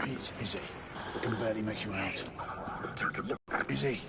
Pete, Izzy. I can barely make you out. Izzy.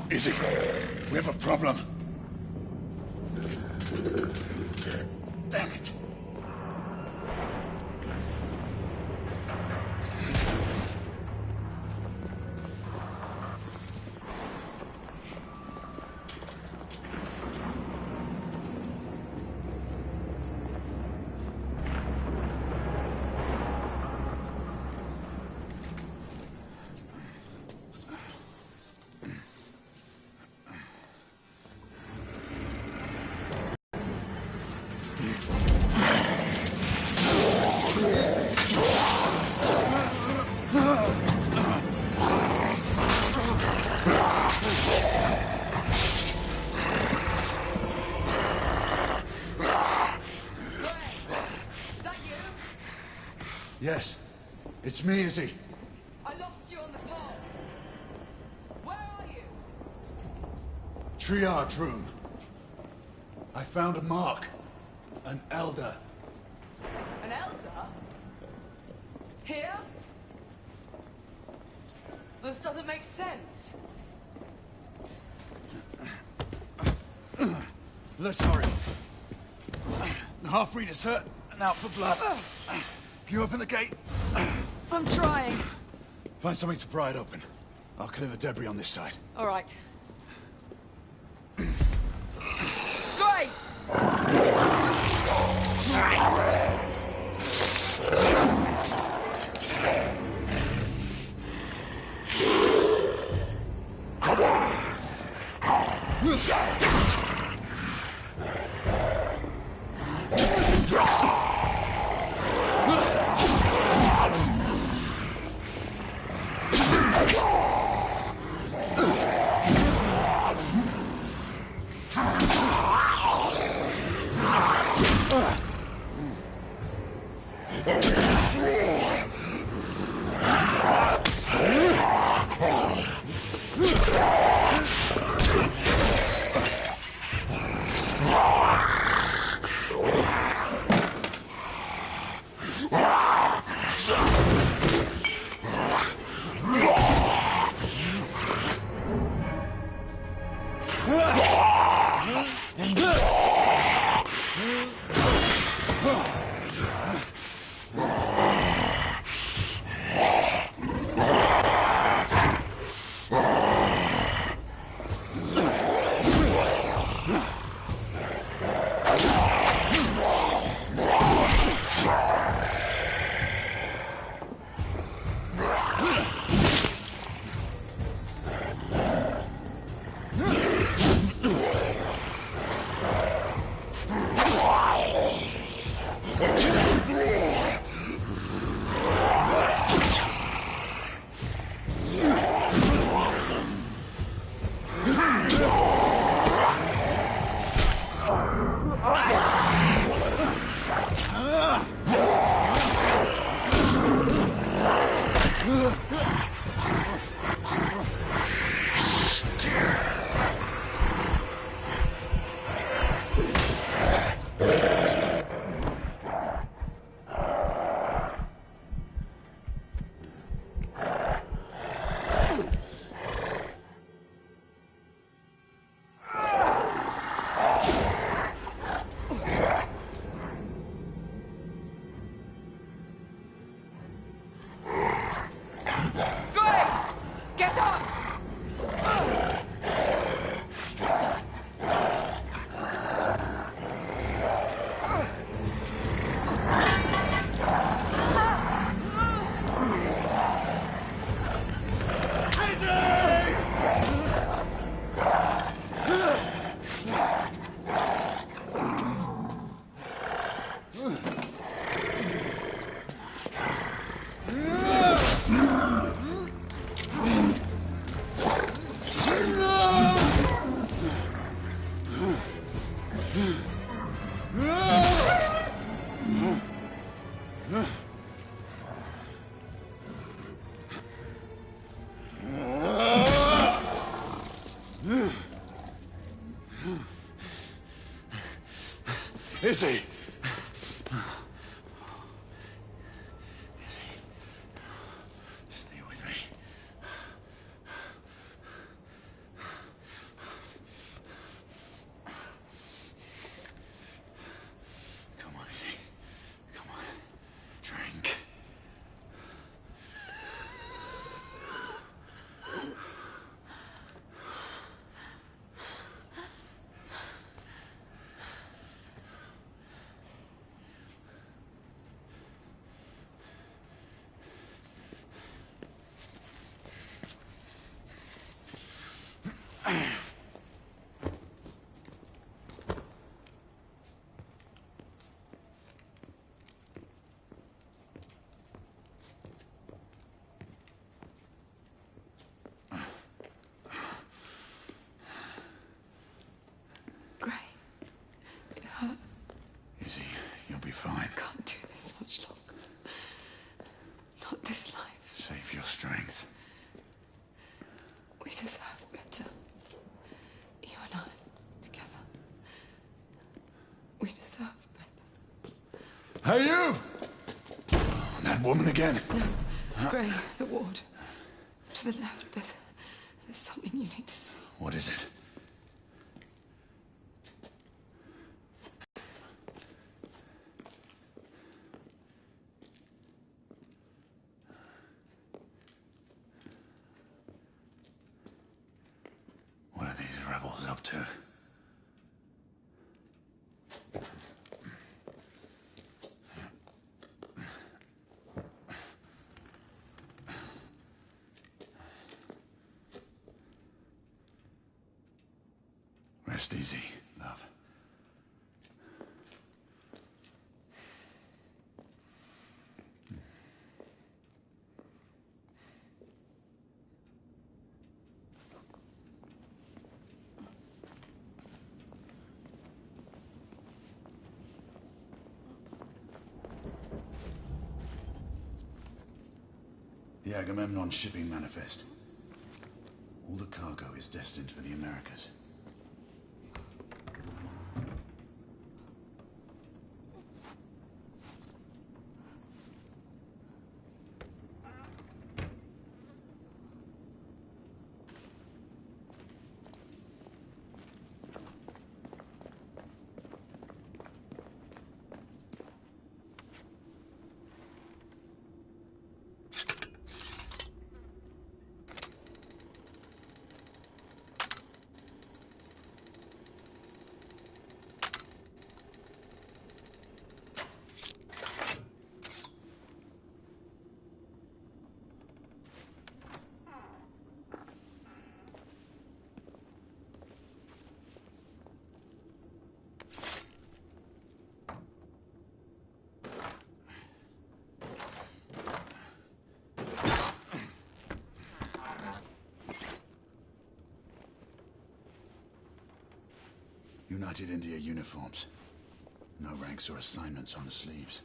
Izzy, we have a problem. Damn it. Yes, it's me, Izzy. I lost you on the call. Where are you? Triage room. I found a mark. An elder. An elder? Here? This doesn't make sense. Let's hurry. The half-breed is hurt and out for blood. You open the gate. I'm trying. Find something to pry it open. I'll clear the debris on this side. All right. Izzy! Stay with me. Come on, Izzy. Come on. Drink. Izzy, you'll be fine. I can't do this much longer. Not this life. Save your strength. We deserve better. You and I, together. We deserve better. Hey, you! That woman again. No. Gray, the ward. To the left, there's something you need to see. What is it? What are these rebels up to? Rest easy, love. The Agamemnon shipping manifest. All the cargo is destined for the Americas. United India uniforms. No ranks or assignments on the sleeves.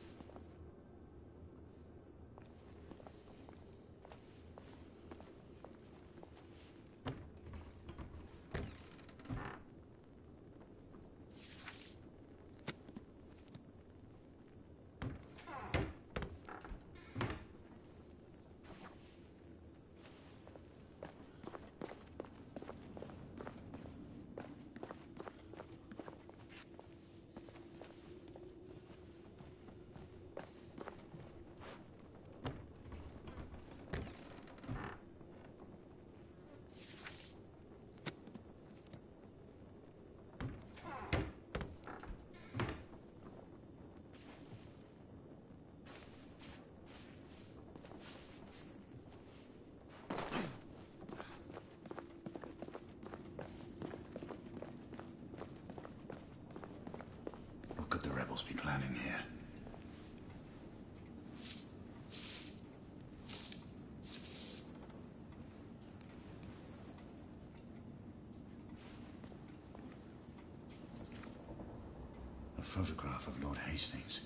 What could the rebels be planning here? A photograph of Lord Hastings.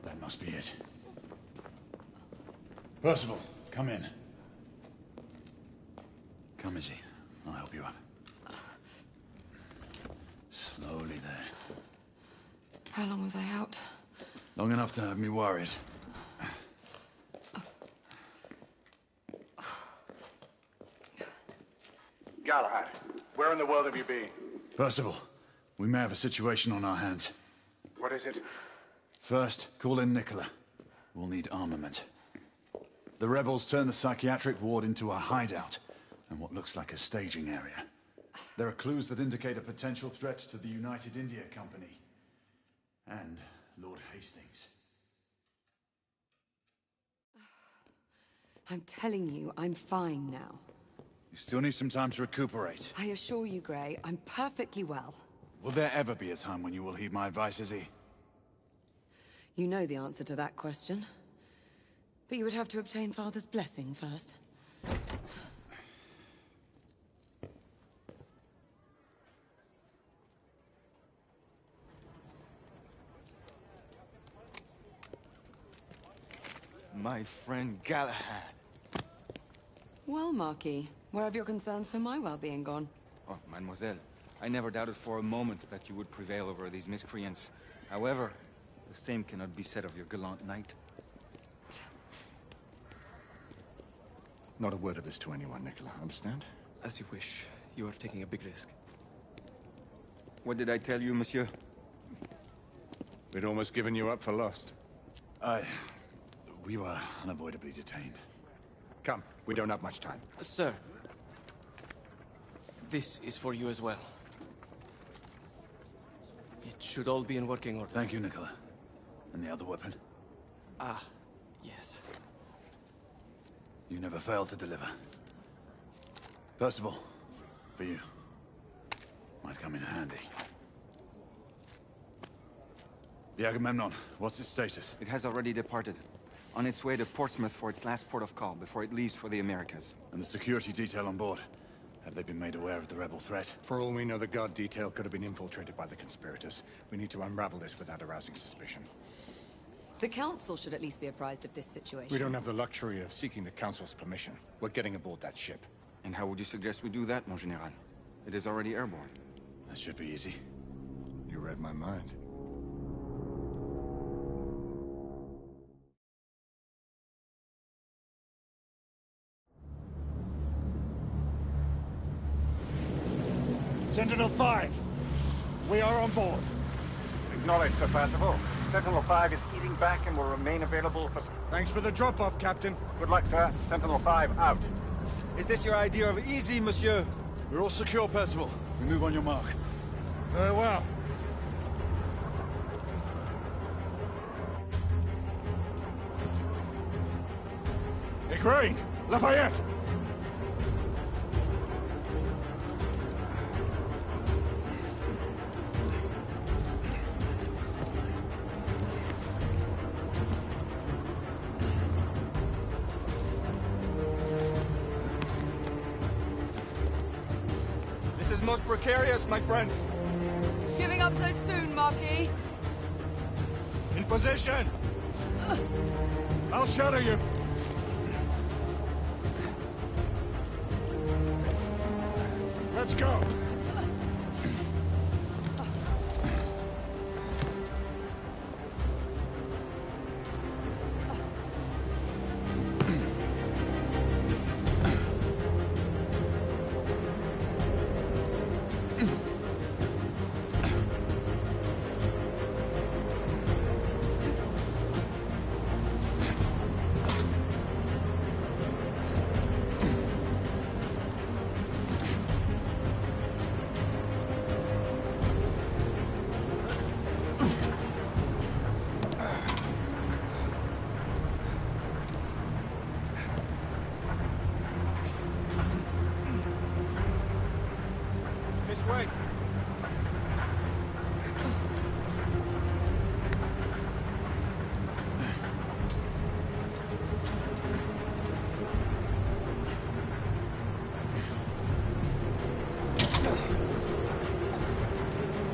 That must be it. Percival, come in. Come, Izzy. I'll help you up. Slowly there. How long was I out? Long enough to have me worried. Galahad, where in the world have you been? Percival, we may have a situation on our hands. What is it? First, call in Nicola. We'll need armament. The rebels turned the psychiatric ward into a hideout, and what looks like a staging area. There are clues that indicate a potential threat to the United India Company. And Lord Hastings. I'm telling you, I'm fine now. You still need some time to recuperate. I assure you, Grey, I'm perfectly well. Will there ever be a time when you will heed my advice, Izzy? You know the answer to that question. But you would have to obtain Father's blessing first. My friend Galahad. Well, Marquis, where have your concerns for my well-being gone? Oh, mademoiselle, I never doubted for a moment that you would prevail over these miscreants. However, the same cannot be said of your gallant knight. Not a word of this to anyone, Nicola. Understand? As you wish. You are taking a big risk. What did I tell you, monsieur? We'd almost given you up for lost. We were unavoidably detained. Come, we don't have much time. Sir, this is for you as well. It should all be in working order. Thank you, Nicola. And the other weapon? Ah, yes. You never fail to deliver. Percival, for you. Might come in handy. The Agamemnon, what's its status? It has already departed. On its way to Portsmouth for its last port of call before it leaves for the Americas. And the security detail on board? Have they been made aware of the rebel threat? For all we know, the guard detail could have been infiltrated by the conspirators. We need to unravel this without arousing suspicion. The Council should at least be apprised of this situation. We don't have the luxury of seeking the Council's permission. We're getting aboard that ship. And how would you suggest we do that, mon général? It is already airborne. That should be easy. You read my mind. Sentinel-5! We are on board. Acknowledged, Sir Percival. Sentinel-5 is eating back and will remain available for... Thanks for the drop-off, Captain. Good luck, sir. Sentinel-5 out. Is this your idea of easy, monsieur? We're all secure, Percival. We move on your mark. Very well. Igraine! Lafayette! This is most precarious, my friend. Giving up so soon, Marquis? In position! I'll shadow you. Let's go. This way.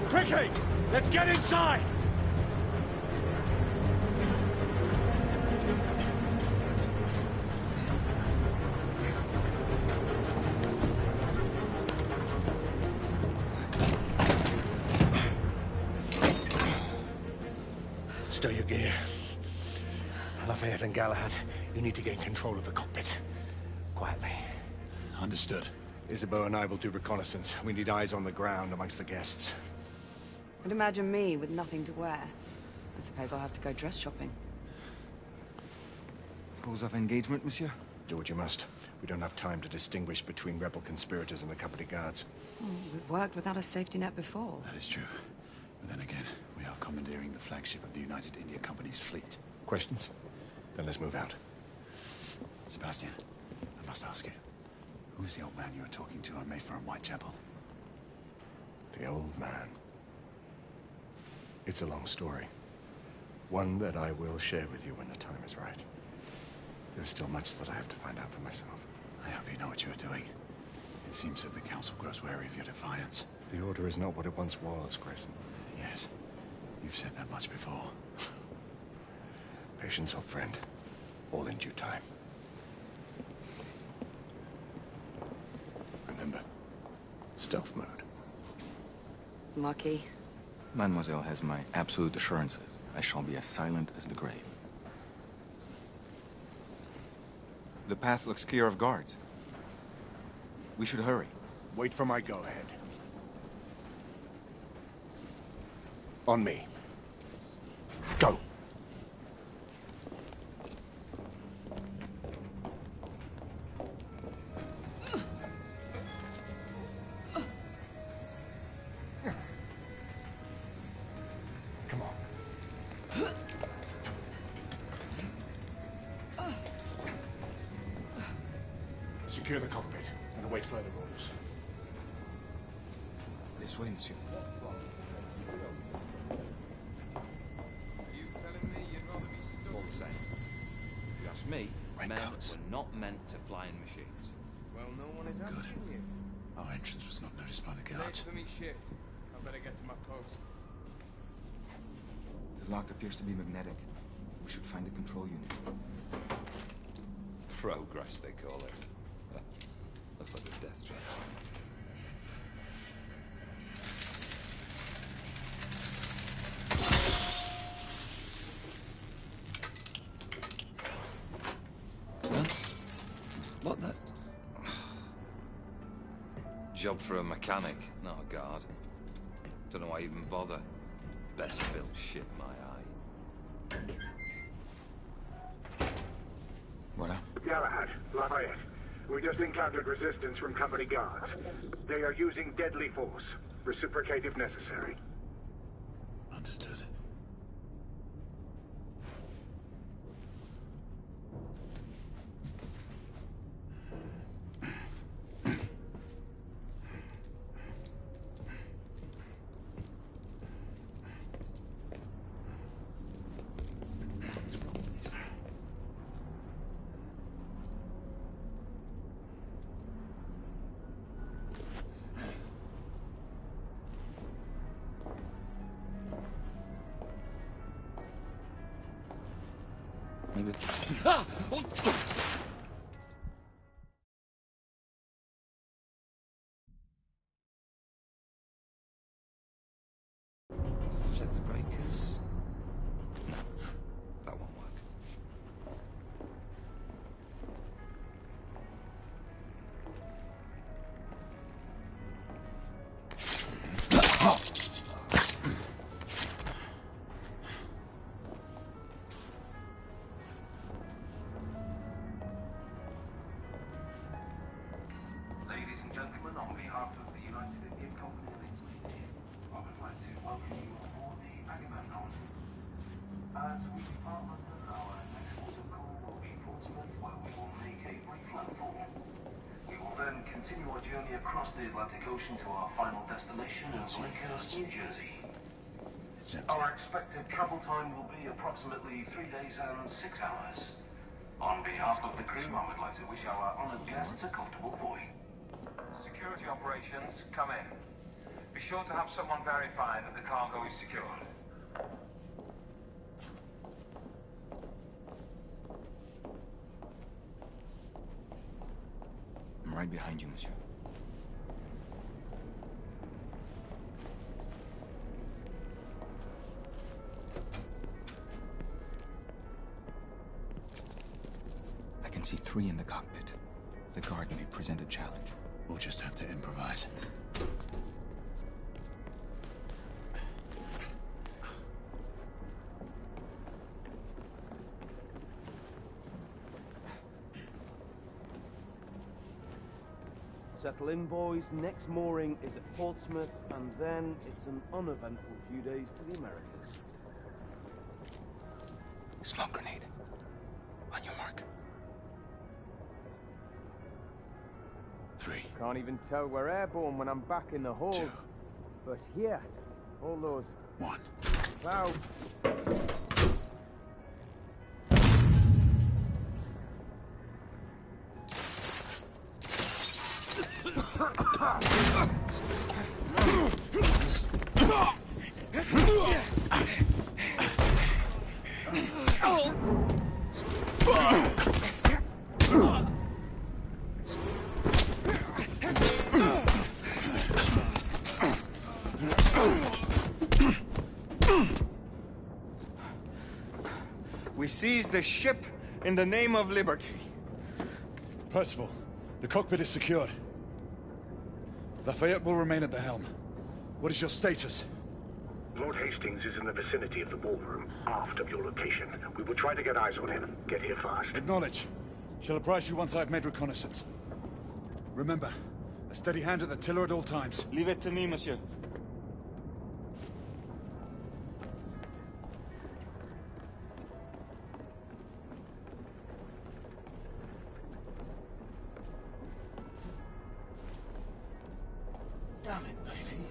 Quickly! Let's get inside! Stow your gear. Lafayette and Galahad, you need to gain control of the cockpit. Quietly. Understood. Isabeau and I will do reconnaissance. We need eyes on the ground amongst the guests. And imagine me with nothing to wear. I suppose I'll have to go dress shopping. Rules of engagement, monsieur? Do what you must. We don't have time to distinguish between rebel conspirators and the company guards. We've worked without a safety net before. That is true. But then again, we are commandeering the flagship of the United India Company's fleet. Questions? Then let's move out. Sebastian, I must ask you. Who's the old man you were talking to on Mayfair and Whitechapel? The old man. It's a long story. One that I will share with you when the time is right. There's still much that I have to find out for myself. I hope you know what you are doing. It seems that the Council grows wary of your defiance. The Order is not what it once was, Grayson. Yes, you've said that much before. Patience, old friend. All in due time. Remember, stealth mode. Marquis, Mademoiselle has my absolute assurances. I shall be as silent as the grave. The path looks clear of guards. We should hurry. Wait for my go-ahead. On me. Go! Come on. Secure the cockpit and await further orders. This way, monsieur. You telling me you'd rather be stuck? All the same. If you ask me, men Redcoats. were not meant to fly in machines. Well, no one is asking you. Our entrance was not noticed by the Late guards. for me shift. I better get to my post. The lock appears to be magnetic. We should find the control unit. Progress, they call it. Looks like a death trap. What the? Job for a mechanic, not a guard. Don't know why I even bother. Best built shit in my eye. Voilà. Galahad, Lafayette. We just encountered resistance from company guards. They are using deadly force. Reciprocate if necessary. Understood. Maybe. Flip the breakers. No, that won't work. Ladies and gentlemen, on behalf of the United Indian Company Limited, I would like to welcome you aboard the Agamemnon. As we depart London, our next port of call will be Portsmouth, where we will make a brief landfall. We will then continue our journey across the Atlantic Ocean to our final destination in Lakehurst, New Jersey. It's empty. Our expected travel time will be approximately 3 days and 6 hours. On behalf of the crew, I would like to wish our honored guests a comfortable voyage. Security operations, come in. Be sure to have someone verify that the cargo is secured. I'm right behind you, monsieur. I can see 3 in the cockpit. The guard may present a challenge. We'll just have to improvise. Settle in, boys. Next mooring is at Portsmouth, and then it's an uneventful few days to the Americas. Smoke grenade. On your mark. 3, Can't even tell we're airborne when I'm back in the hold. 2, But here, all those 1. clouds. We seized the ship in the name of liberty. Percival, the cockpit is secured. Lafayette will remain at the helm. What is your status? Lord Hastings is in the vicinity of the ballroom, aft of your location. We will try to get eyes on him. Get here fast. Acknowledge. Shall apprise you once I've made reconnaissance. Remember, a steady hand at the tiller at all times. Leave it to me, monsieur. Damn it, Bailey.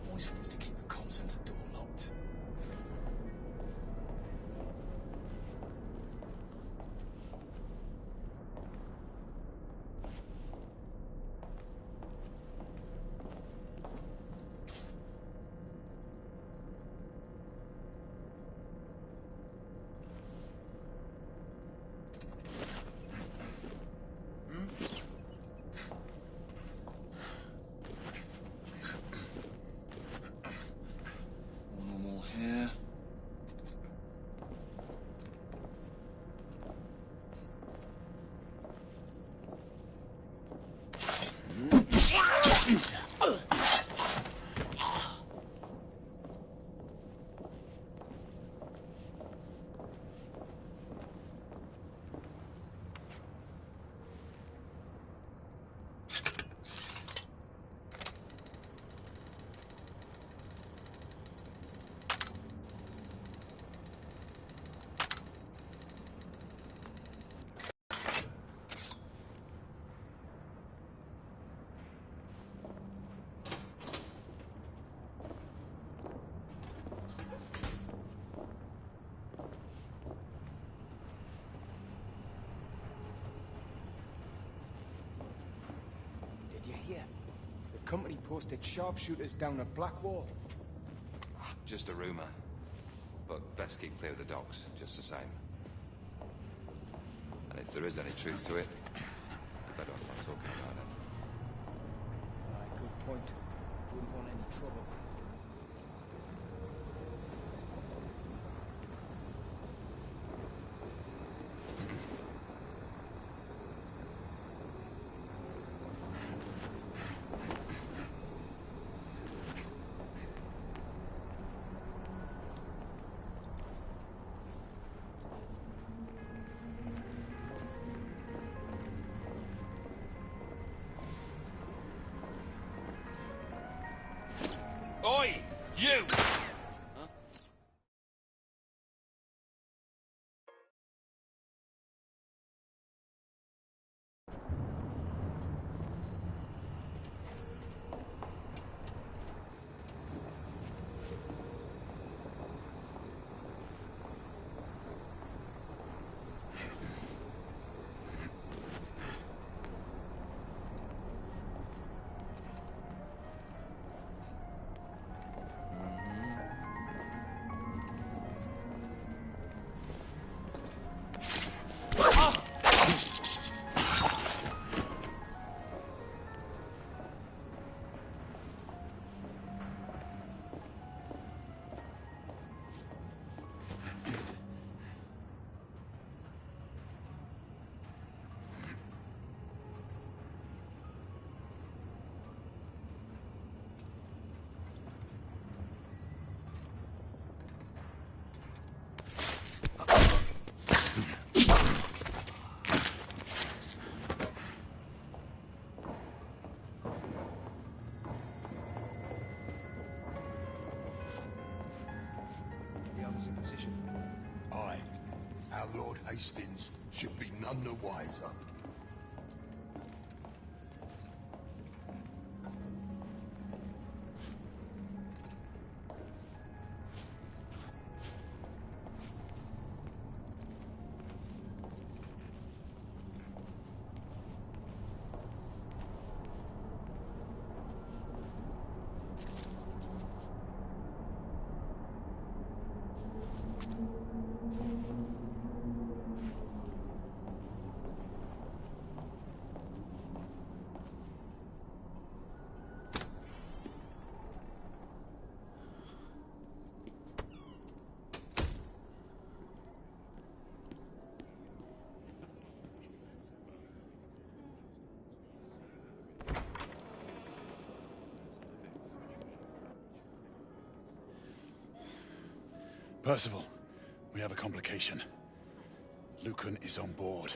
Always forgets to keep the comms center door locked. company posted sharpshooters down at Blackwall. Just a rumor. But best keep clear of the docks, just the same. And if there is any truth to it, I better not talking about it. Aye, good point. Wouldn't want any trouble. Oi! You! The others in position. Aye. Our Lord Hastings should be none the wiser. Percival, we have a complication. Lucan is on board.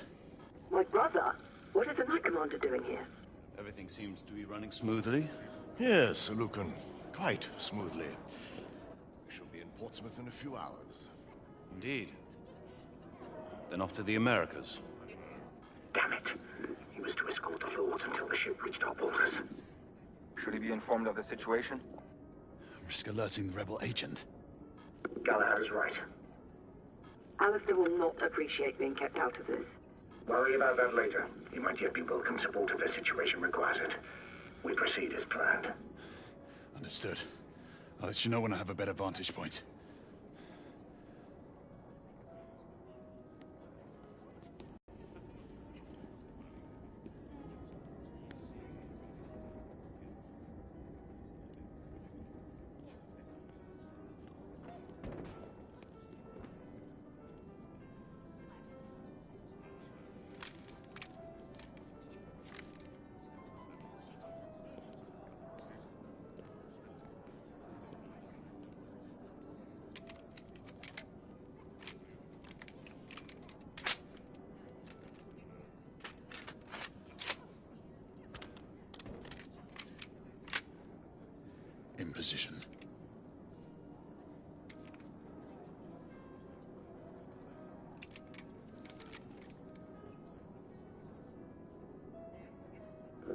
My brother? What is the Knight Commander doing here? Everything seems to be running smoothly. Yes, Sir Lucan. Quite smoothly. We shall be in Portsmouth in a few hours. Indeed. Then off to the Americas. Damn it. He was to escort the Lord until the ship reached our borders. Should he be informed of the situation? Risk alerting the rebel agent. Gallagher is right. Alistair will not appreciate being kept out of this. Worry about that later. He might yet be welcome support if the situation requires it. We proceed as planned. Understood. I'll let you know when I have a better vantage point. In position.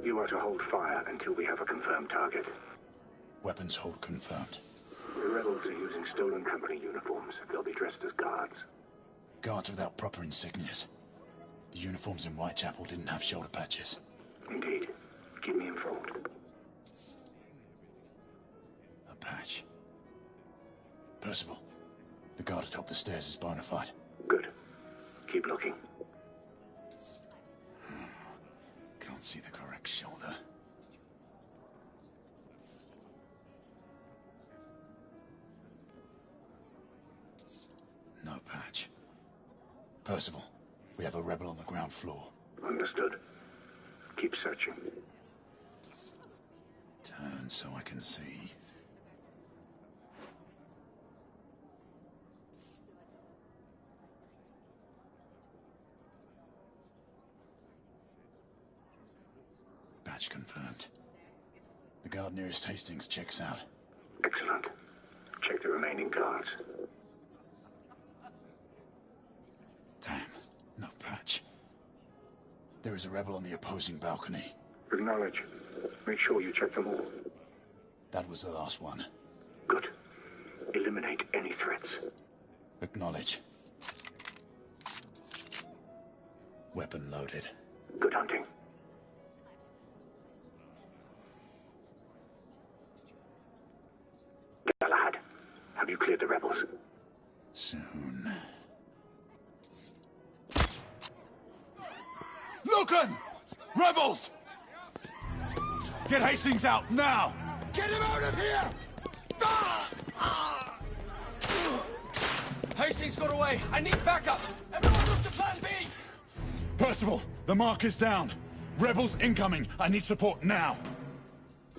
You are to hold fire until we have a confirmed target. Weapons hold confirmed. The rebels are using stolen company uniforms. They'll be dressed as guards. Guards without proper insignias. The uniforms in Whitechapel didn't have shoulder patches. Indeed. Keep me informed. Patch. Percival, the guard atop the stairs is bona fide. Good. Keep looking. Can't see the correct shoulder. No Patch. Percival, we have a rebel on the ground floor. Understood. Keep searching. Turn so I can see. Batch confirmed. The guard nearest Hastings checks out. Excellent. Check the remaining guards. Damn, no Patch. There is a rebel on the opposing balcony. Acknowledge. Make sure you check them all. That was the last one. Good. Eliminate any threats. Acknowledge. Weapon loaded. Good hunting. Galahad, have you cleared the rebels? Soon. Lucan! Rebels! Get Hastings out, now! Get him out of here! Hastings got away. I need backup. Everyone move to plan B! Percival, the mark is down. Rebels incoming. I need support now.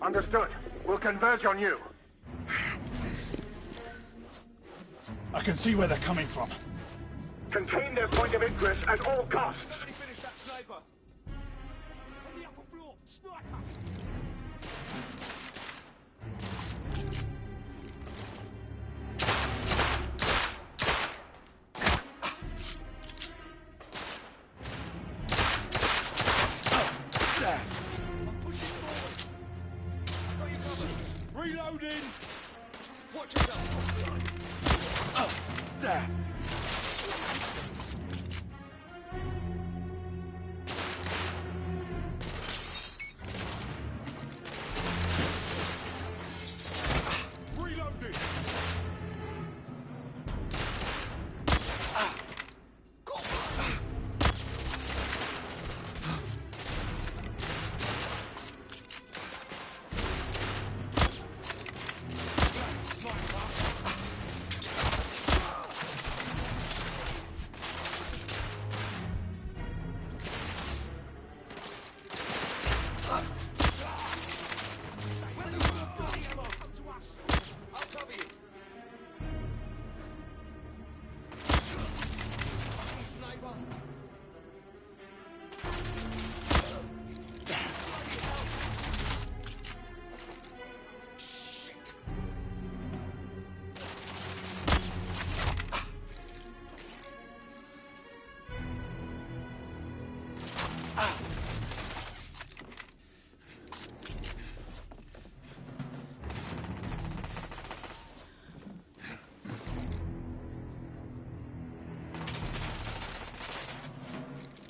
Understood. We'll converge on you. I can see where they're coming from. Contain their point of interest at all costs. Somebody finish that sniper. On the upper floor. Sniper! Reloading! Watch yourself! There! Reloading!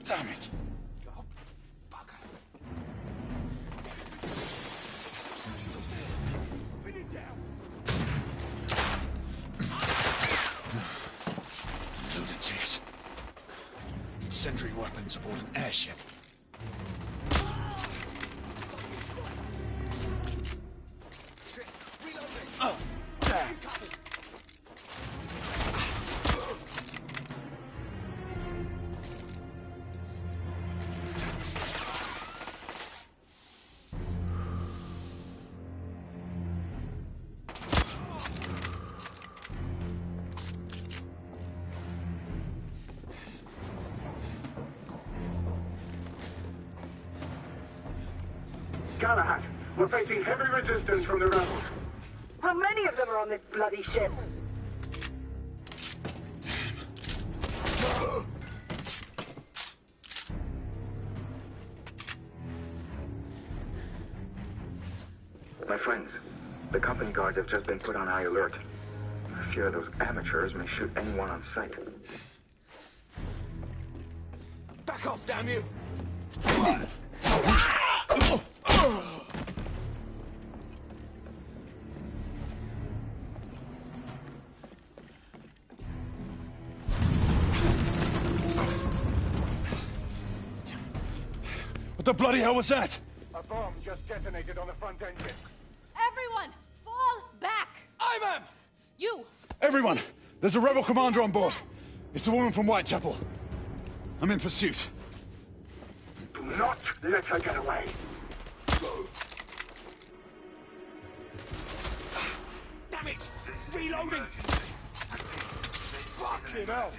Damn it! Oh, bugger. Pin it down. Lunatics. Incendiary weapons aboard an airship. Shit. Reloading. Oh, there! Galahad, we're facing heavy resistance from the rebels. How many of them are on this bloody ship? My friends, the company guards have just been put on high alert. I fear those amateurs may shoot anyone on sight. Back off, damn you! the bloody hell was that? A bomb just detonated on the front engine. Everyone, fall back! Ivan! You! Everyone! There's a rebel commander on board. It's the woman from Whitechapel. I'm in pursuit. Do not let her get away. Damn it! Reloading! Fucking hell!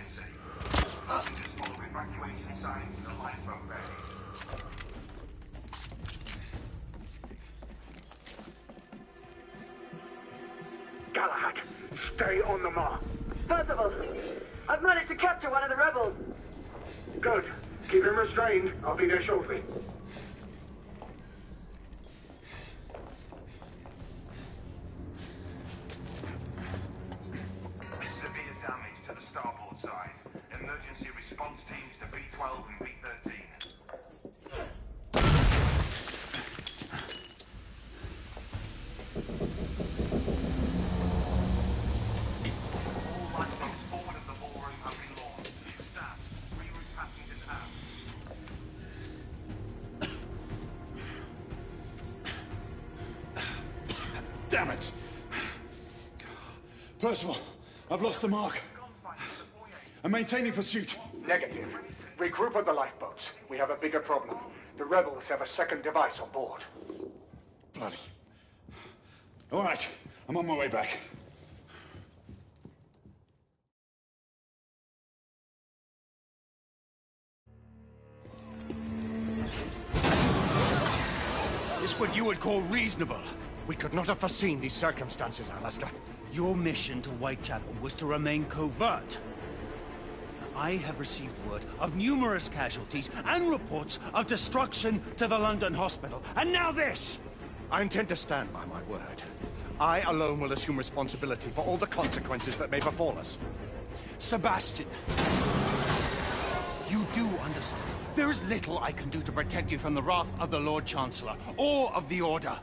Evacuation signs in the lifeboat bay. Galahad, stay on the mark. Percival, I've managed to capture one of the rebels. Good. Keep him restrained. I'll be there shortly. Severe damage to the starboard side. Emergency response teams to B12 and B13. All lifeboats forward of the ballroom have been launched. Staff, reroute passengers out. Damn it! Percival, I've lost the mark. I'm maintaining pursuit. Negative. Regroup at the lifeboats. We have a bigger problem. The rebels have a second device on board. Bloody. All right, I'm on my way back. Is this what you would call reasonable? We could not have foreseen these circumstances, Alistair. Your mission to Whitechapel was to remain covert. I have received word of numerous casualties and reports of destruction to the London hospital. And now this! I intend to stand by my word. I alone will assume responsibility for all the consequences that may befall us. Sebastian, you do understand. There is little I can do to protect you from the wrath of the Lord Chancellor or of the Order.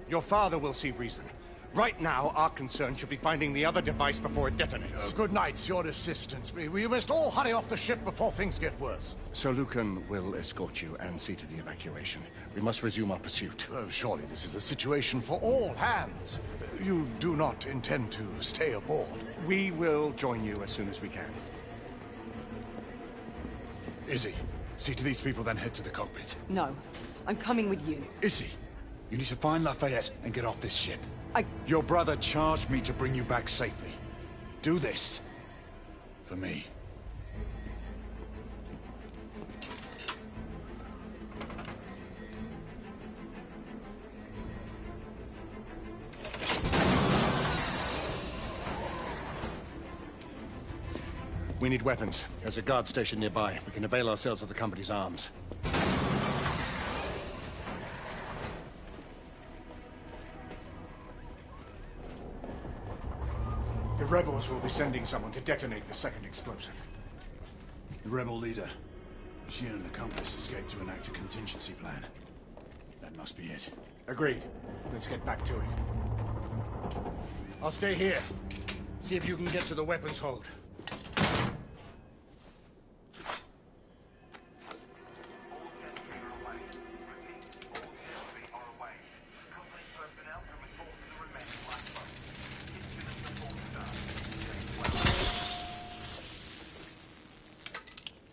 Your father will see reason. Right now, our concern should be finding the other device before it detonates. Good night, your assistants. We must all hurry off the ship before things get worse. Sir Lucan will escort you and see to the evacuation. We must resume our pursuit. Surely this is a situation for all hands. You do not intend to stay aboard? We will join you as soon as we can. Izzy, see to these people, then head to the cockpit. No, I'm coming with you. Izzy, you need to find Lafayette and get off this ship. Your brother charged me to bring you back safely. Do this. For me. We need weapons. There's a guard station nearby. We can avail ourselves of the company's arms. The rebels will be sending someone to detonate the second explosive. The rebel leader. She and an accomplice escaped to enact a contingency plan. That must be it. Agreed. Let's get back to it. I'll stay here. See if you can get to the weapons hold.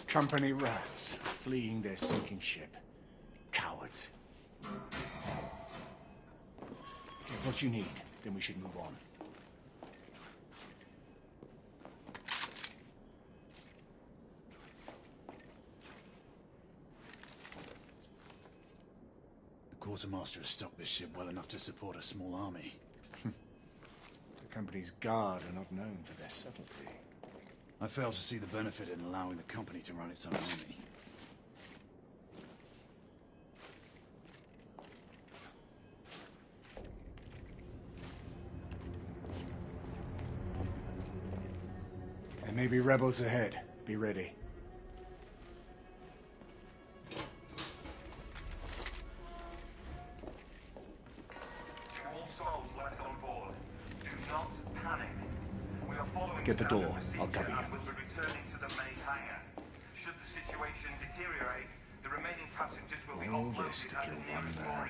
Company rats, fleeing their sinking ship. Cowards. Get what you need, then we should move on. The quartermaster has stocked this ship well enough to support a small army. The company's guard are not known for their subtlety. I fail to see the benefit in allowing the company to run its own army. There may be rebels ahead. Be ready. All souls left on board. Do not panic. We are following Get the door. I'll cover you. and will be returning to the main hangar. Should the situation deteriorate, the remaining passengers will be all this to kill one man.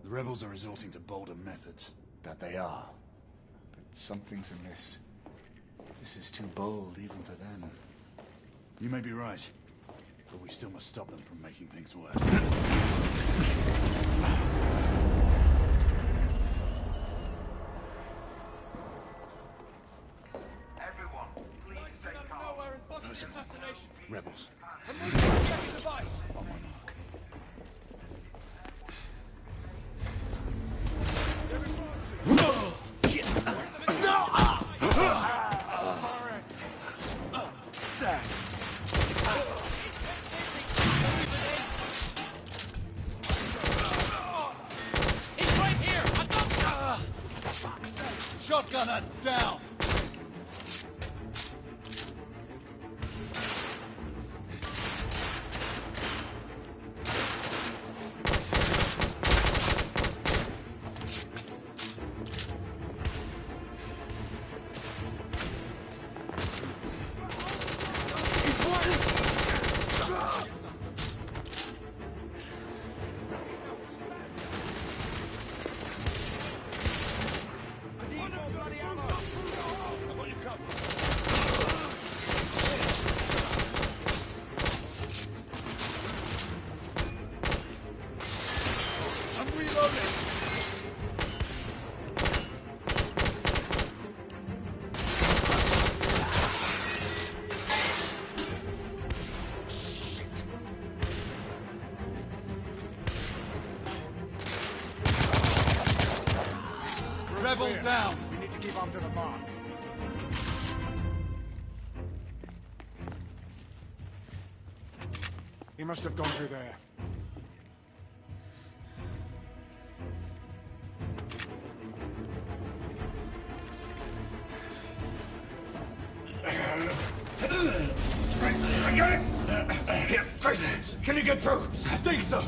The rebels are resorting to bolder methods. That they are. But something's amiss. This is too bold, even for them. You may be right, but we still must stop them from making things worse. Everyone, please stay calm. Personal. Rebels. On my mark. He's right here! I got Shotgunner, down! Rebel down! We need to keep on to the mark. He must have gone through there. I got it! Here, Chris, can you get through? I think so.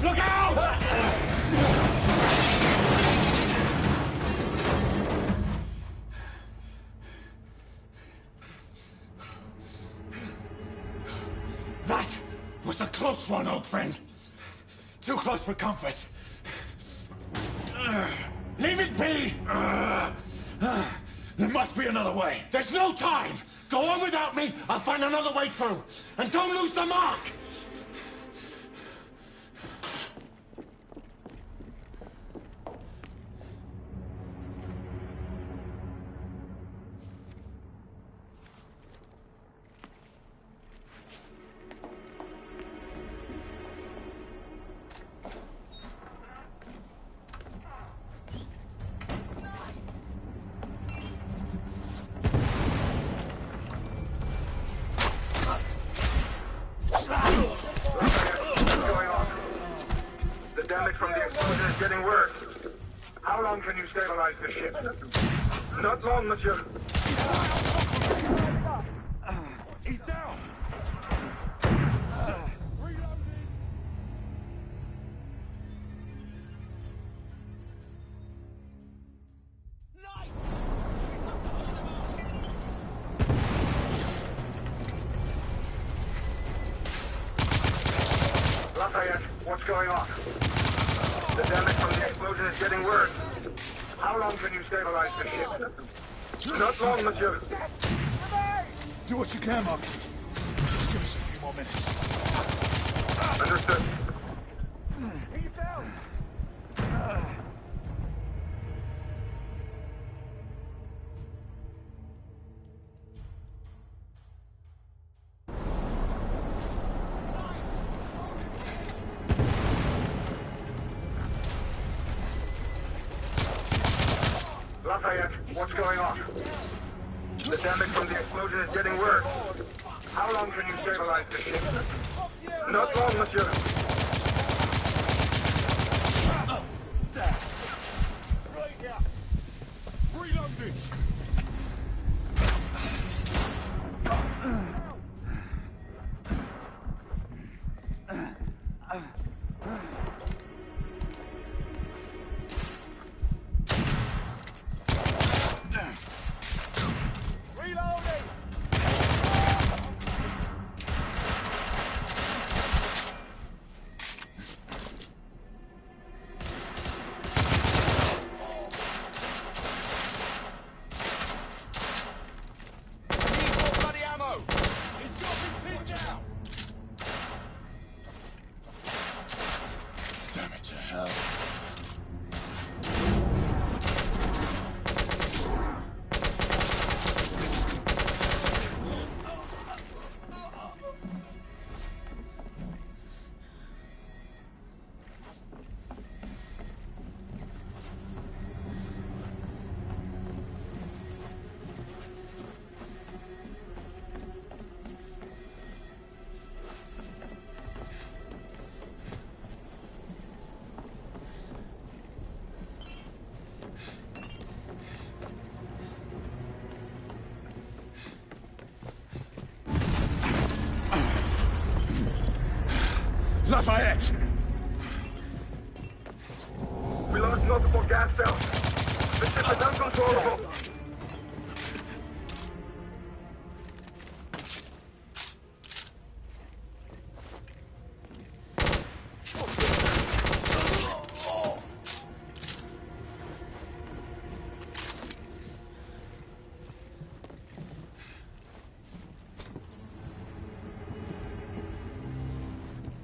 Look out! That was a close one, old friend. Too close for comfort. Leave it be! There must be another way. There's no time! Go on without me, I'll find another way through. And don't lose the mark! Getting worse. How long can you stabilize the ship? Not long, monsieur. He's down! Lafayette, what's going on? The damage from the explosion is getting worse. How long can you stabilize the ship? Not long, monsieur. Do what you can, Mark. Just give us a few more minutes. Understood. He's down! Lafayette, what's going on? The damage from the explosion is getting worse. How long can you stabilize the ship? Not long, monsieur. Right here. Reloading. Lafayette! We lost multiple gas cells. The ship is uncontrollable.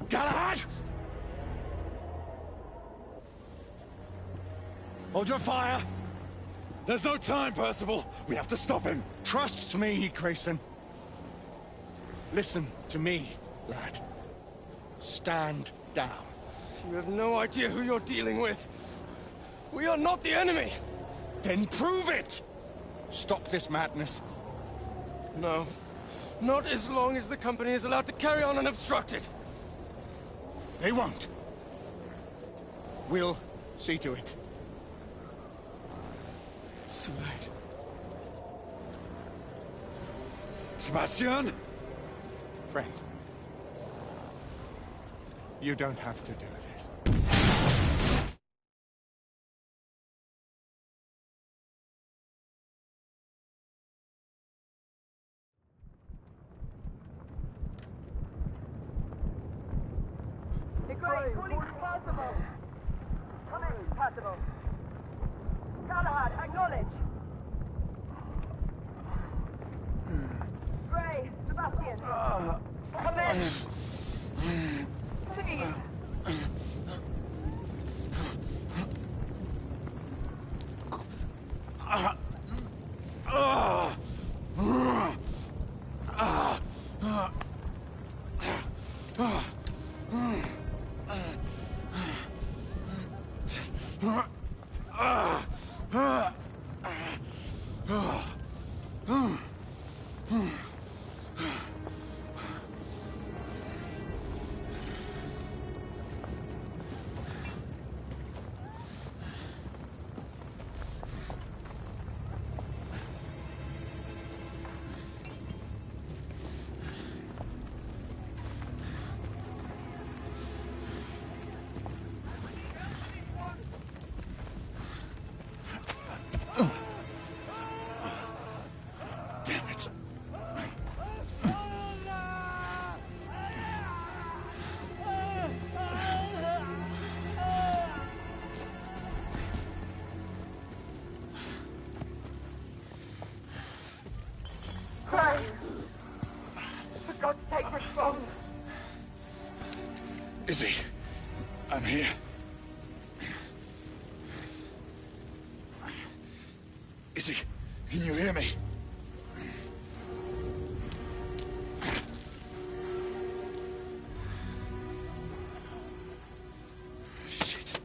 Galahad! Hold your fire! There's no time, Percival! We have to stop him! Trust me, Grayson. Listen to me, lad. Stand down. You have no idea who you're dealing with. We are not the enemy! Then prove it! Stop this madness. No. Not as long as the company is allowed to carry on unobstructed. They won't. We'll see to it. It's too late. Sebastian? Friend. You don't have to do this. Percival. Come in, Percival. Galahad, acknowledge. Gray, Sebastian. Come in. Please. Damn it. Gray. For God's sake, respond. Izzy, I'm here. Izzy, can you hear me? Shit.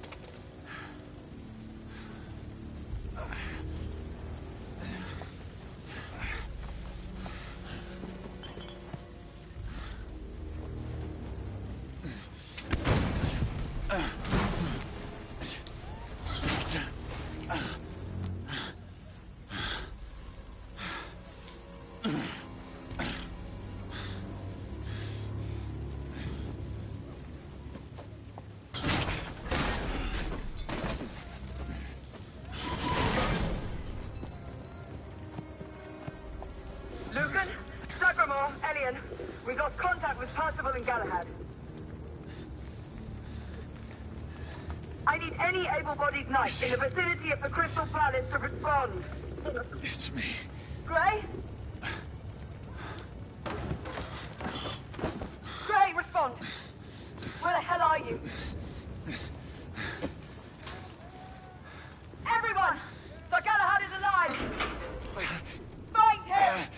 Lucan, Sagramore, Elian. We've lost contact with Percival and Galahad. I need any able-bodied knight in the vicinity of the Crystal Palace to respond. It's me. Gray? Gray, respond! Where the hell are you? Everyone! Sir Galahad is alive! Find him!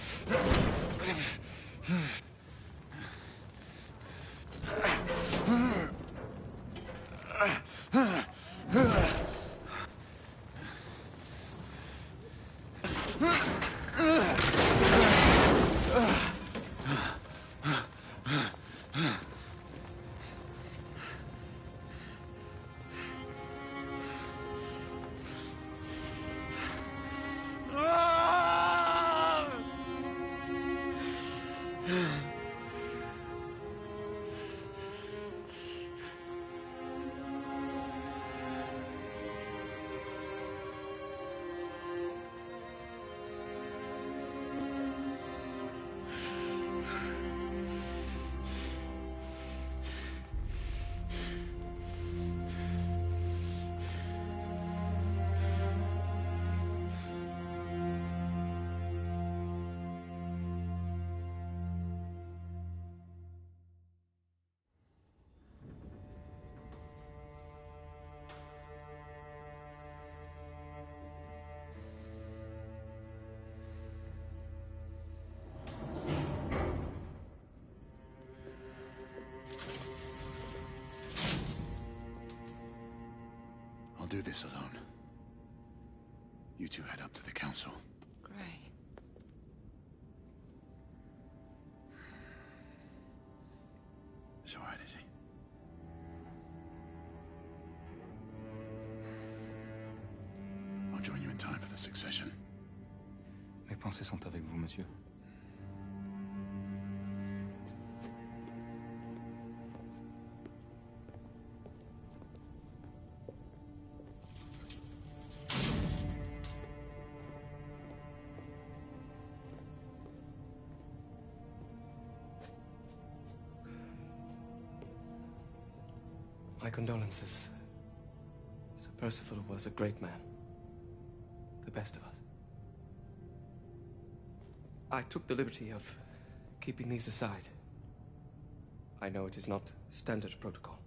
do this alone. You two head up to the council. Gray. It's all right, is he? I'll join you in time for the succession. Mes pensées sont avec vous, monsieur. My condolences. Sir Percival was a great man. The best of us. I took the liberty of keeping these aside. I know it is not standard protocol.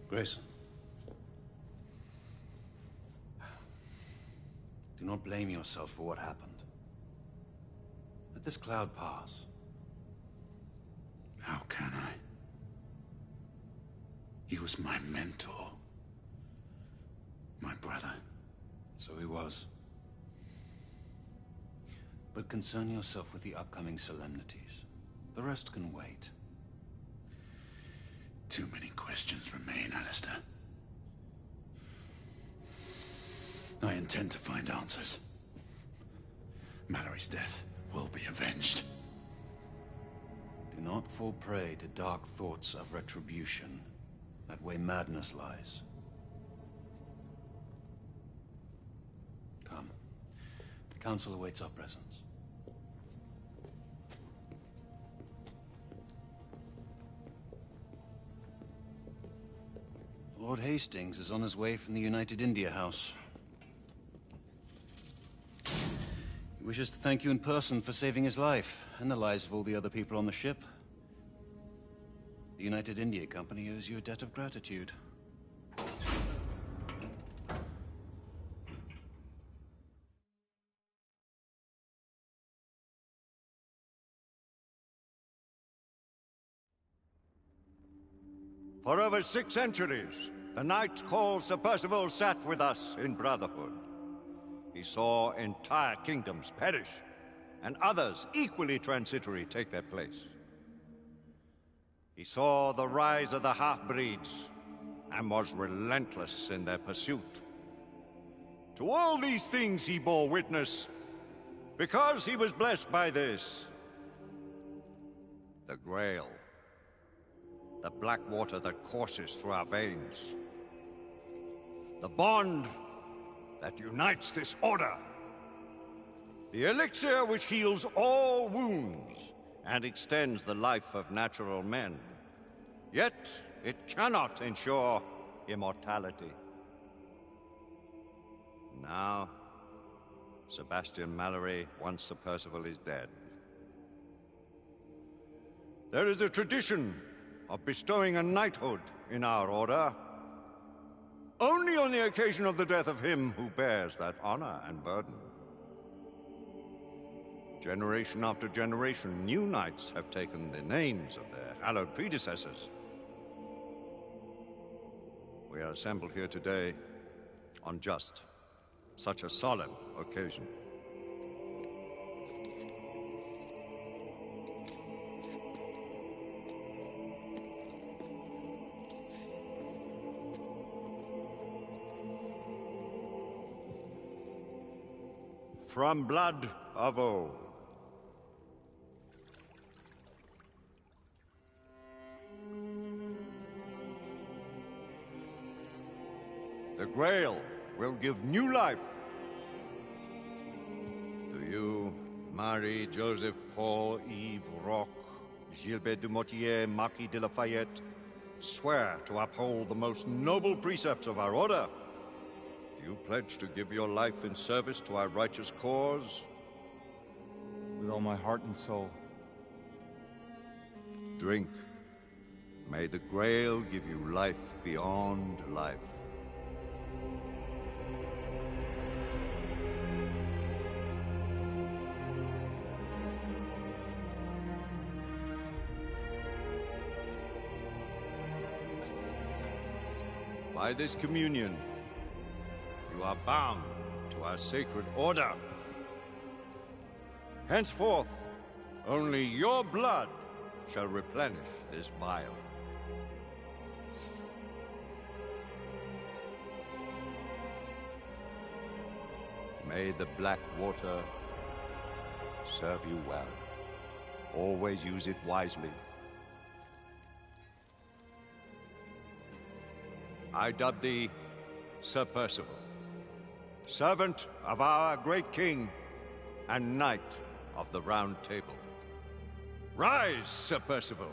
Grayson. Do not blame yourself for what happened. Let this cloud pass. How can I? He was my mentor. My brother. So he was. But concern yourself with the upcoming solemnities. The rest can wait. Too many questions remain, Alistair. I intend to find answers. Mallory's death will be avenged. Do not fall prey to dark thoughts of retribution. That way madness lies. Come. The council awaits our presence. Lord Hastings is on his way from the United India House. He wishes to thank you in person for saving his life, and the lives of all the other people on the ship. The United India Company owes you a debt of gratitude. For over 6 centuries, the knight called Sir Percival sat with us in brotherhood. He saw entire kingdoms perish, and others equally transitory take their place. He saw the rise of the half-breeds, and was relentless in their pursuit. To all these things he bore witness, because he was blessed by this. The Grail. The black water that courses through our veins. The bond that unites this order. The elixir which heals all wounds and extends the life of natural men. Yet, it cannot ensure immortality. Now, Sebastian Mallory, once Sir Percival, is dead. There is a tradition of bestowing a knighthood in our order, only on the occasion of the death of him who bears that honor and burden. Generation after generation, new knights have taken the names of their hallowed predecessors. We are assembled here today on just such a solemn occasion. From blood of old. Grail will give new life. Do you, Marie, Joseph, Paul, Yves, Roch, Gilbert de Mortier, Marquis de Lafayette, swear to uphold the most noble precepts of our order? Do you pledge to give your life in service to our righteous cause? With all my heart and soul. Drink. May the Grail give you life beyond life. By this communion, you are bound to our sacred order. Henceforth, only your blood shall replenish this vial. May the black water serve you well. Always use it wisely. I dub thee Sir Percival, servant of our great king and knight of the Round Table. Rise, Sir Percival,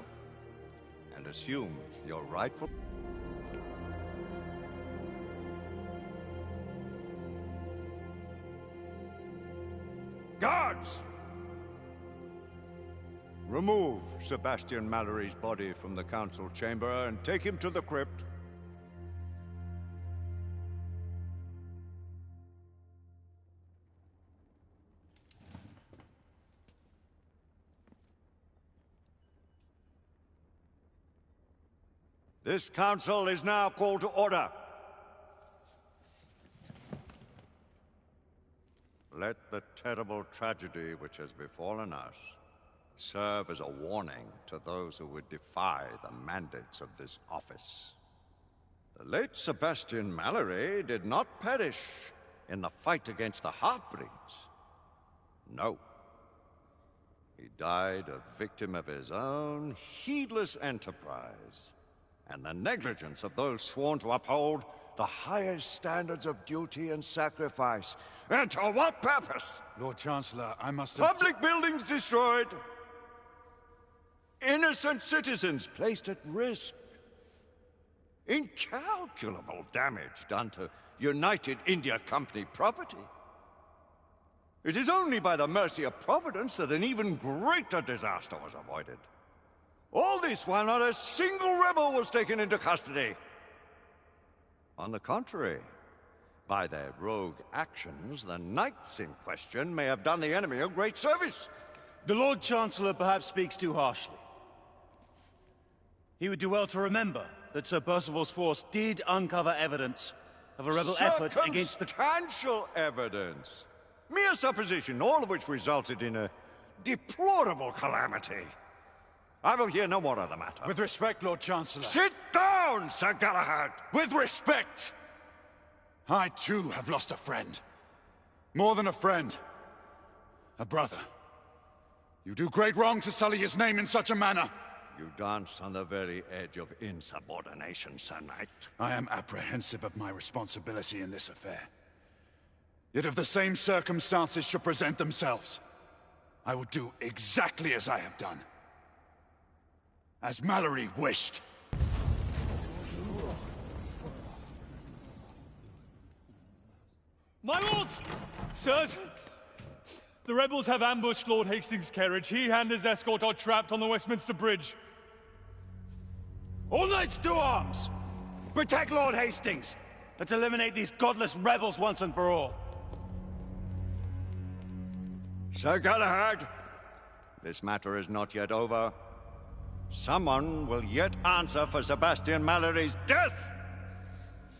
and assume your rightful... Guards! Remove Sebastian Mallory's body from the council chamber and take him to the crypt. This council is now called to order. Let the terrible tragedy which has befallen us serve as a warning to those who would defy the mandates of this office. The late Sebastian Mallory did not perish in the fight against the half-breeds. No. He died a victim of his own heedless enterprise and the negligence of those sworn to uphold the highest standards of duty and sacrifice. And to what purpose? Lord Chancellor, I must have... Public buildings destroyed. Innocent citizens placed at risk. Incalculable damage done to United India Company property. It is only by the mercy of Providence that an even greater disaster was avoided. All this while not a single rebel was taken into custody. On the contrary, by their rogue actions, the knights in question may have done the enemy a great service. The Lord Chancellor perhaps speaks too harshly. He would do well to remember that Sir Percival's force did uncover evidence of a rebel effort against the... Circumstantial evidence. Mere supposition, all of which resulted in a deplorable calamity. I will hear no more of the matter. With respect, Lord Chancellor. Sit down, Sir Galahad! With respect! I, too, have lost a friend. More than a friend. A brother. You do great wrong to sully his name in such a manner. You dance on the very edge of insubordination, Sir Knight. I am apprehensive of my responsibility in this affair. Yet if the same circumstances should present themselves, I would do exactly as I have done. As Mallory wished. My lords! Sirs! The rebels have ambushed Lord Hastings' carriage. He and his escort are trapped on the Westminster Bridge. All knights to arms! Protect Lord Hastings! Let's eliminate these godless rebels once and for all. Sir Galahad, this matter is not yet over. Someone will yet answer for Sebastian Mallory's death!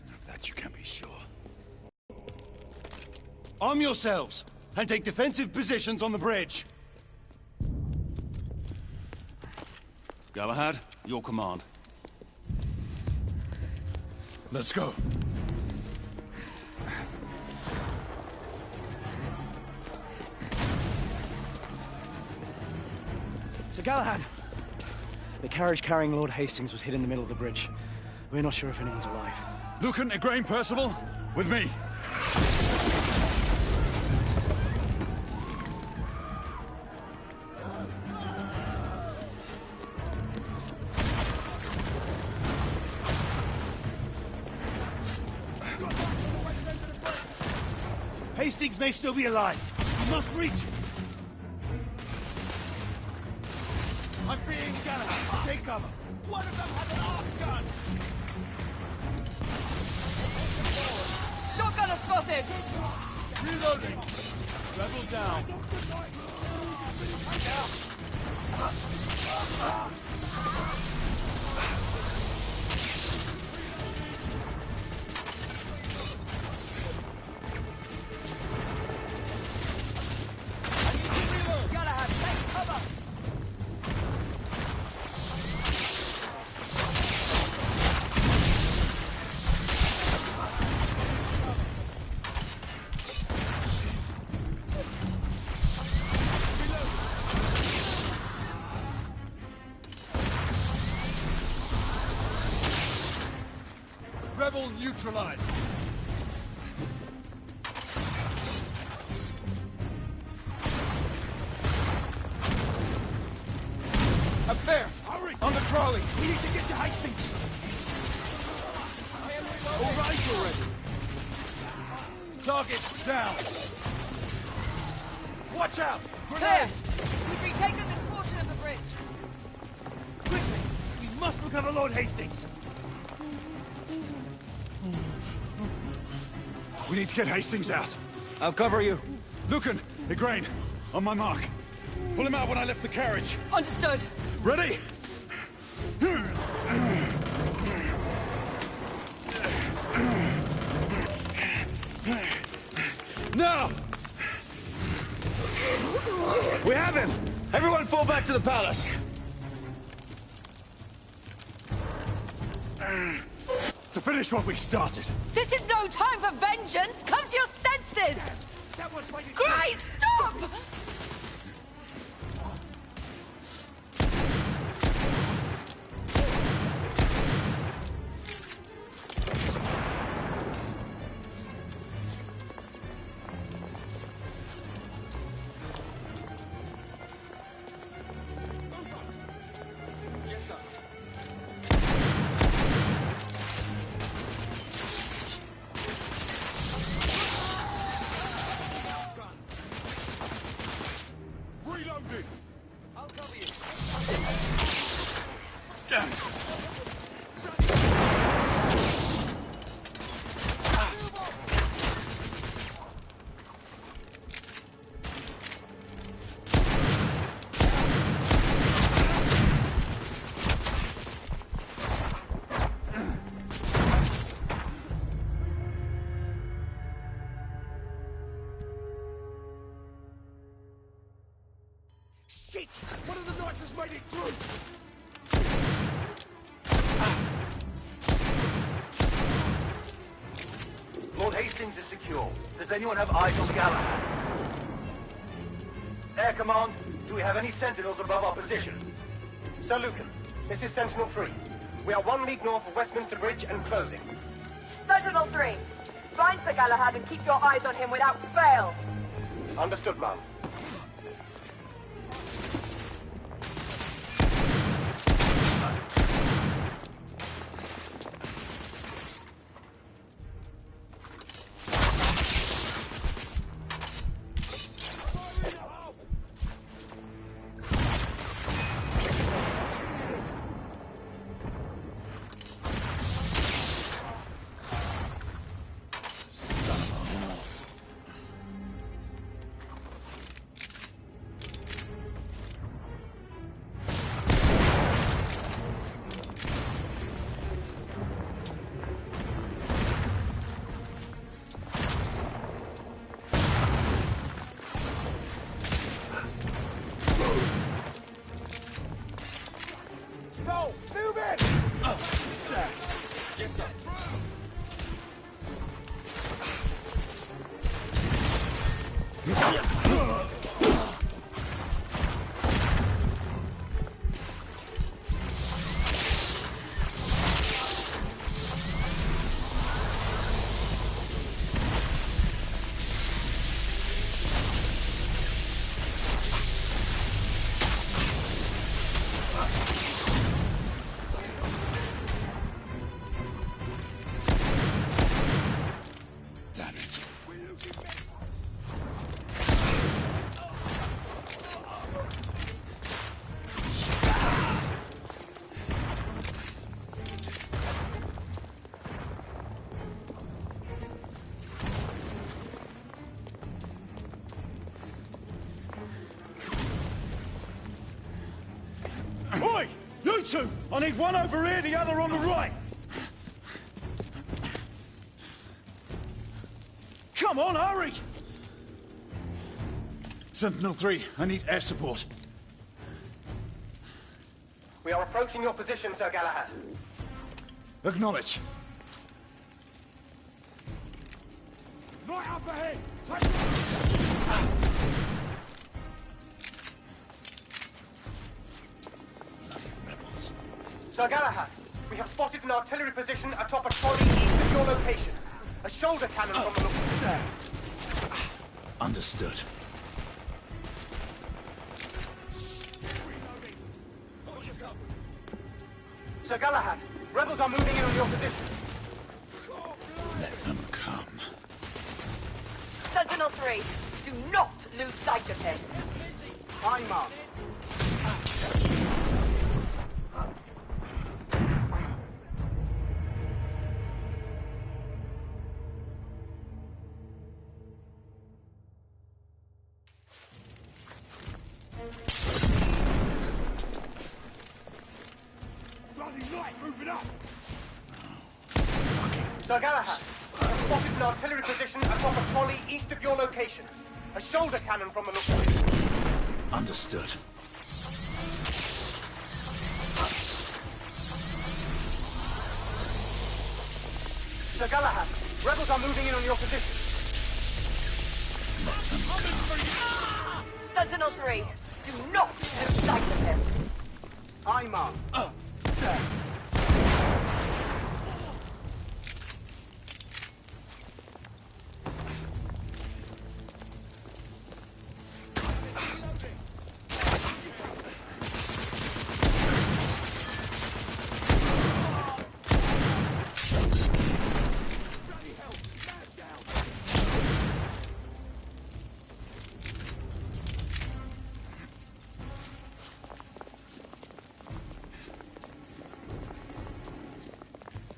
Of that you can be sure. Arm yourselves, and take defensive positions on the bridge. Galahad, your command. Let's go. Sir Galahad! The carriage carrying Lord Hastings was hit in the middle of the bridge. We're not sure if anyone's alive. Lucan, Igraine, Percival, with me. Hastings may still be alive. We must reach him. I'm being Galahad. Take cover. One of them has an arc gun. Shotgunner spotted! Reloading! Rebel down. Galahad, take cover! Rebel neutralized. Up there! Hurry! On the trolley! We need to get to Hastings. All right already! Target down! Watch out! Clear! We've retaken this portion of the bridge. Quickly! We must recover Lord Hastings. We need to get Hastings out. I'll cover you. Lucan, Igraine, on my mark. Pull him out when I lift the carriage. Understood. Ready? Now! We have him! Everyone fall back to the palace! To finish what we started. This is no time for vengeance! Come to your senses! Grace, stop! Yes, sir. Reloading! I'll cover you. Damn. Shit! One of the knights has made it through! Lord Hastings is secure. Does anyone have eyes on Galahad? Air Command, do we have any sentinels above our position? Sir Lucan, this is Sentinel-3. We are 1 league north of Westminster Bridge and closing. Sentinel-3, find Sir Galahad and keep your eyes on him without fail. Understood, ma'am. two! I need one over here, the other on the right! Come on, hurry! Sentinel-3, I need air support. We are approaching your position, Sir Galahad. Acknowledge. Right up ahead! Sir Galahad, we have spotted an artillery position atop a trolley east of your location. A shoulder cannon from the look. Understood. Sir Galahad, rebels are moving in on your position. Let them come. Sentinel-3, do not lose sight of him. Aye, Mark. Sir Galahad, we have spotted an artillery position atop a trolley east of your location. A shoulder cannon from the look of it. Understood. Sir Galahad, rebels are moving in on your position. Sentinel-3, do not lose sight of him. Aye, Mark.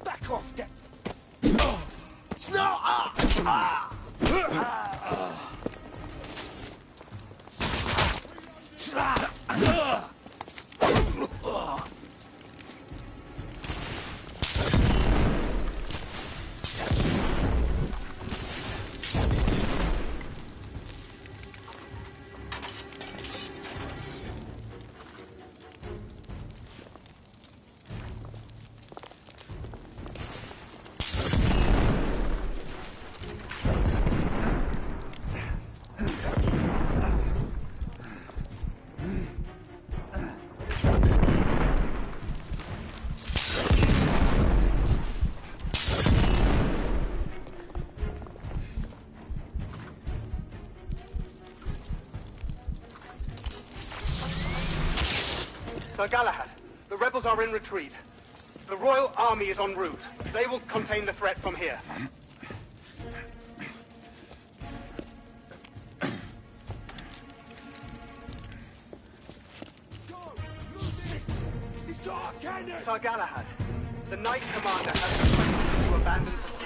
Back off, Dad! Sir Galahad, the rebels are in retreat. The Royal Army is en route. They will contain the threat from here. Sir Galahad, the Knight Commander has requested you to abandon pursuit.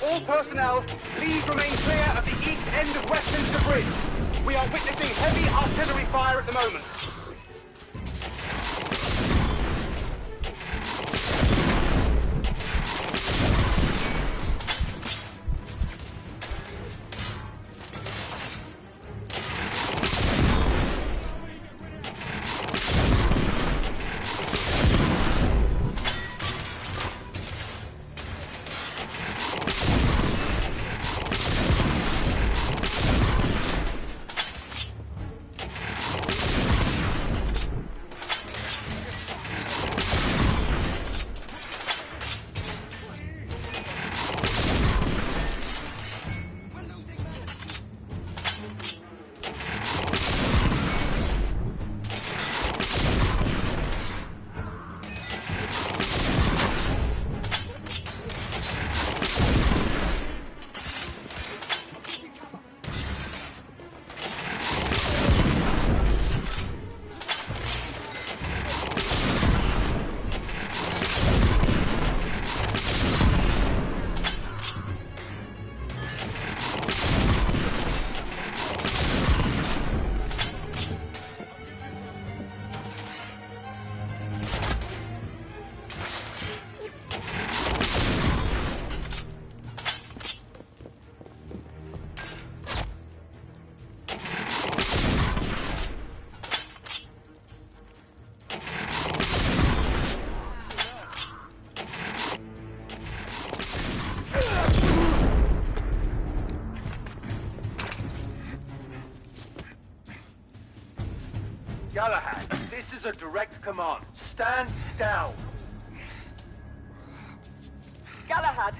All personnel, please remain clear of the east end of Westminster Bridge. We are witnessing heavy artillery fire at the moment. Galahad, this is a direct command. Stand down. Galahad,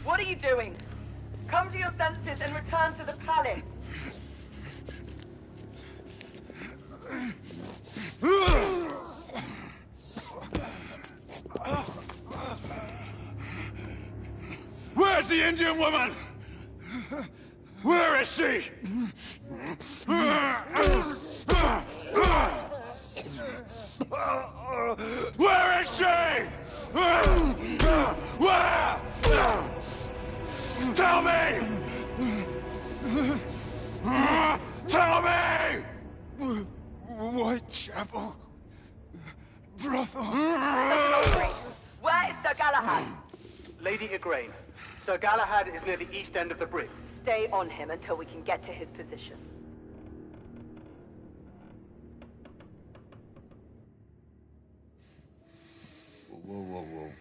what are you doing? Come to your senses and return to the palace. Where's the Indian woman? Where is she? Where is she? Where? Tell me! Tell me! Whitechapel. Brothel. Where is Sir Galahad? Lady Igraine, Sir Galahad is near the east end of the bridge. Stay on him until we can get to his position. Whoa, whoa, whoa.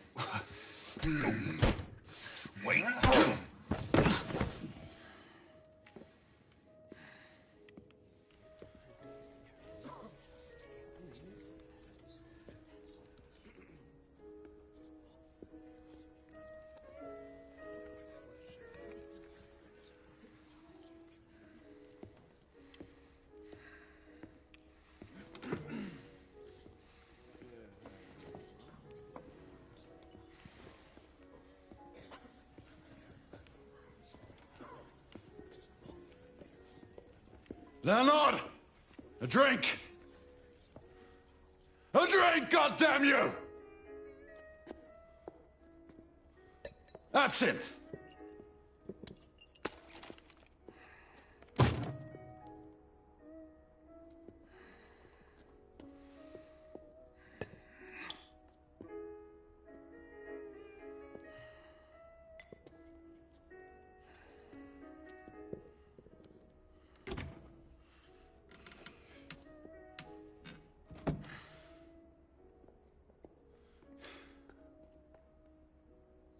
Wait. Leonard! A drink! A drink, goddamn you! Absinthe!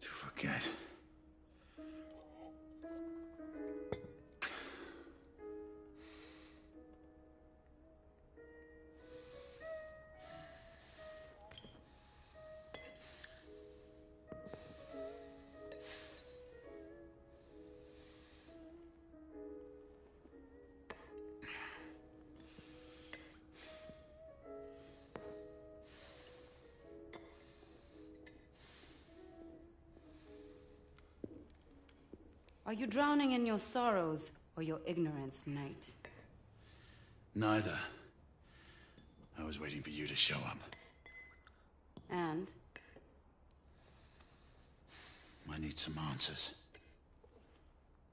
Forget. Are you drowning in your sorrows or your ignorance, knight? Neither. I was waiting for you to show up. And? I need some answers.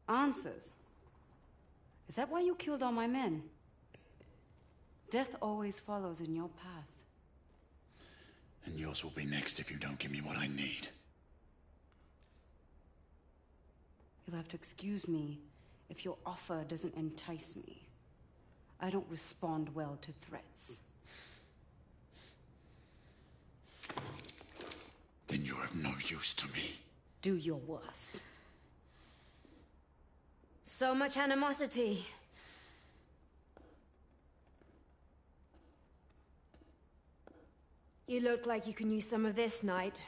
Answers? Is that why you killed all my men? Death always follows in your path. And yours will be next if you don't give me what I need. You'll have to excuse me if your offer doesn't entice me. I don't respond well to threats. Then you're of no use to me. Do your worst. So much animosity. You look like you can use some of this, knight.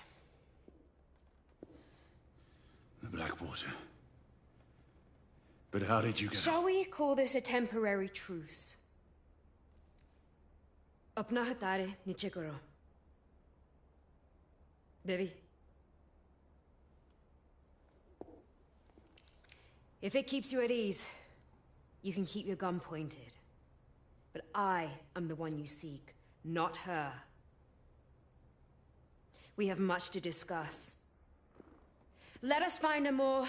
The Blackwater. But how did you get... Shall we call this a temporary truce? Apna hatare niche karo. Devi. If it keeps you at ease, you can keep your gun pointed. But I am the one you seek, not her. We have much to discuss. Let us find a more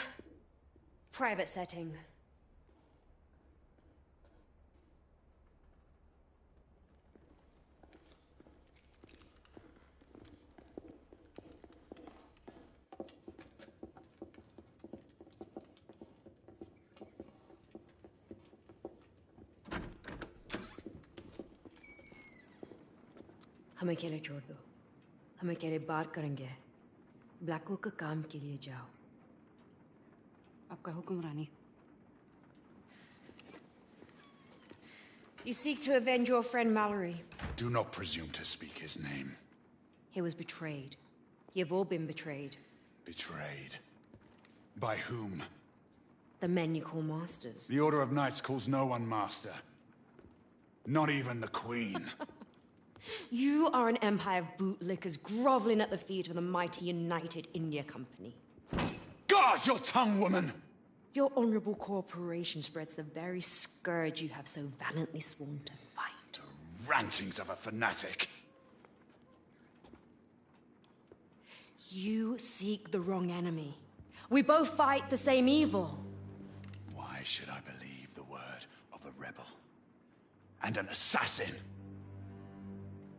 private setting. हमें अकेले छोड़ दो हम अकेले बात करेंगे Blanco का काम के लिए जाओ आपका हुक्म रानी You seek to avenge your friend Mallory. Do not presume to speak his name. He was betrayed. You've all been betrayed. Betrayed? By whom? The men you call masters. The Order of Knights calls no one master. Not even the Queen. You are an empire of bootlickers groveling at the feet of the mighty United India Company. Guard your tongue, woman! Your honorable corporation spreads the very scourge you have so valiantly sworn to fight. The rantings of a fanatic. You seek the wrong enemy. We both fight the same evil. Why should I believe the word of a rebel? And an assassin?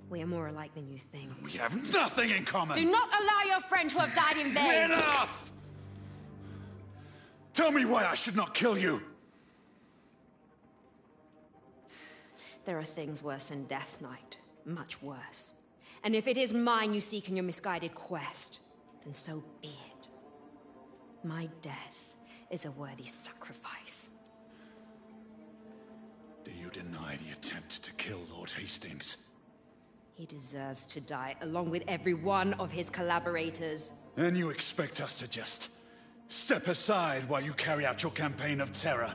We are more alike than you think. We have nothing in common! Do not allow your friend to have died in vain! Enough! Tell me why I should not kill you! There are things worse than Death Knight. Much worse. And if it is mine you seek in your misguided quest, then so be it. My death is a worthy sacrifice. Do you deny the attempt to kill Lord Hastings? He deserves to die, along with every one of his collaborators. And you expect us to just step aside while you carry out your campaign of terror?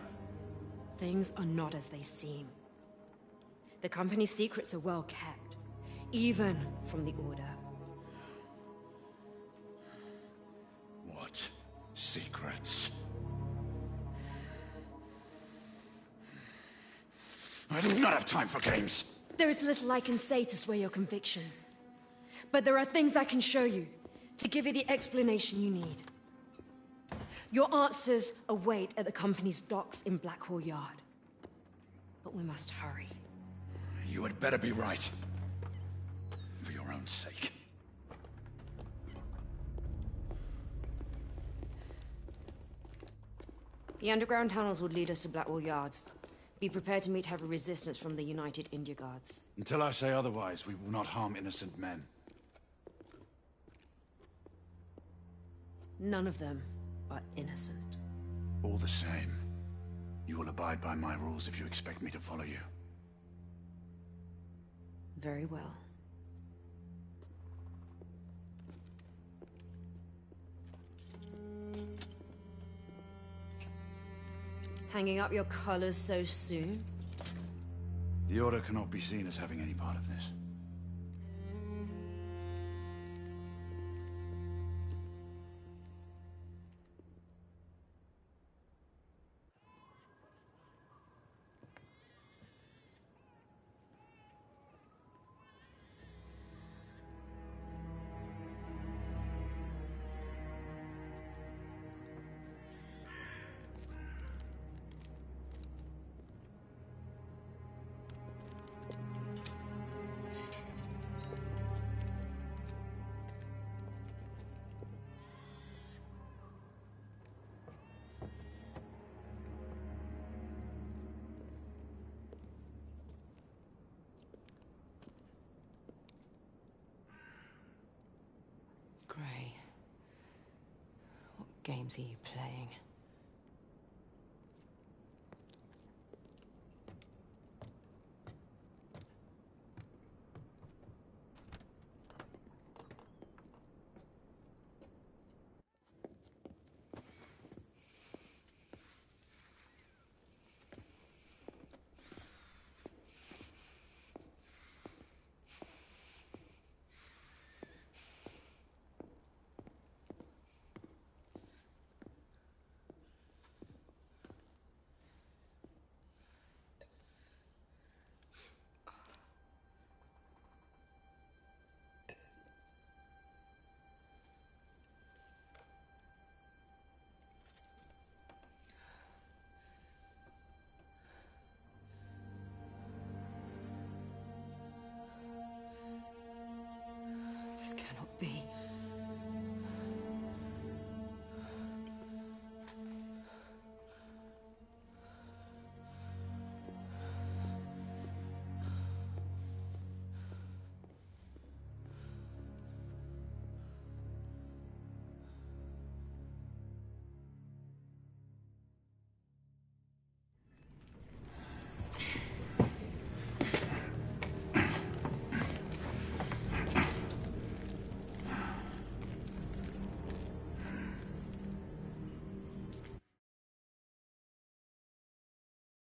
Things are not as they seem. The company's secrets are well kept, even from the Order. What secrets? I do not have time for games! There is little I can say to sway your convictions. But there are things I can show you, to give you the explanation you need. Your answers await at the company's docks in Blackwall Yard. But we must hurry. You had better be right. For your own sake. The underground tunnels would lead us to Blackwall Yards. Be prepared to meet heavy resistance from the United India Guards. Until I say otherwise, we will not harm innocent men. None of them are innocent. All the same, you will abide by my rules if you expect me to follow you. Very well. Hanging up your colors so soon? The Order cannot be seen as having any part of this. Gray, what games are you playing?